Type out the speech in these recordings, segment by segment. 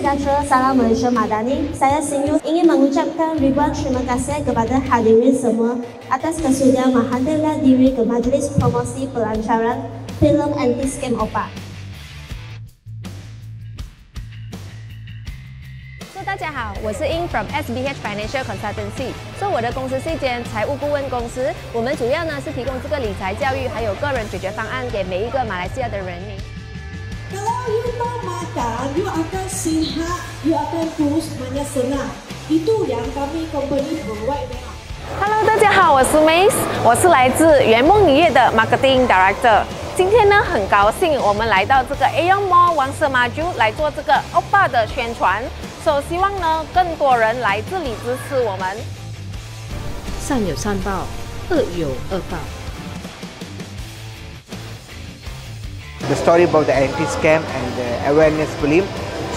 sejahtera, salam Malaysia Madani. Saya Sinyu ingin mengucapkan ribuan terima kasih kepada hadirin semua atas kesudian menghadirkan diri ke majlis promosi pelancaran filem anti-scam OPA. 大家好，我是英 from SBH Financial Consultancy， 是我的公司是一间财务顾问公司。我们主要呢是提供这个理财教育，还有个人解决方案给每一个马来西亚的人民。Kalau you mau makan, you akan sihat, you akan terus banyak senang. Itu yang kami company provide. Hello， 大家好，我是 Mace， 我是来自圆梦影业的 Marketing Director。今天呢，很高兴我们来到这个 Aeon Mall 王舍Maju来做这个 OPA 的宣传。希望呢，更多人来这里支持我们。善有善报，恶有恶报。 The story about the anti-scam and the awareness film.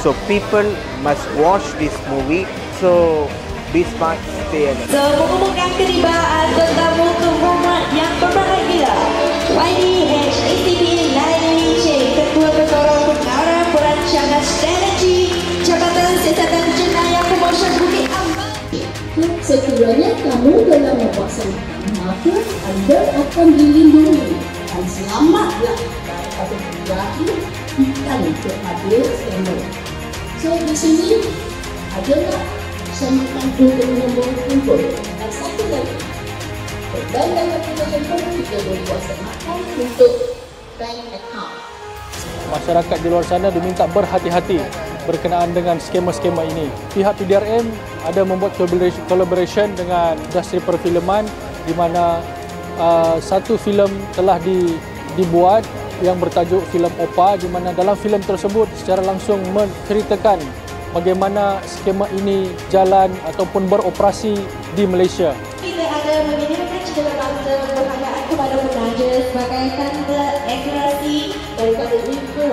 So people must watch this movie. So be smart, stay alert. Mengumumkan ketibaan tetamu terhormat yang berbahagia, YDH ATB Laili C, Ketua Ketua Pengarah Perancangan Strategi Jabatan Siasatan Jenayah Promotion Bukit Aman. Sekiranya kamu dalam melaksanakan, maka anda akan dilindungi dan selamatlah daripada berlaku ikan kepada skandal. So di sini adalah semakan untuk nombor kumpul dan satu lagi bank dan aplikasi pun kita boleh buat semakan untuk bank account. Masyarakat di luar sana diminta berhati-hati berkenaan dengan skema-skema ini. Pihak PDRM ada membuat collaboration dengan industri perfilman di mana satu filem telah dibuat yang bertajuk filem OPA, di mana dalam filem tersebut secara langsung menceritakan bagaimana skema ini jalan ataupun beroperasi di Malaysia. Kita ada mengirimkan segala bangsa penghargaan kepada penaja sebagai tanda aklarasi daripada info.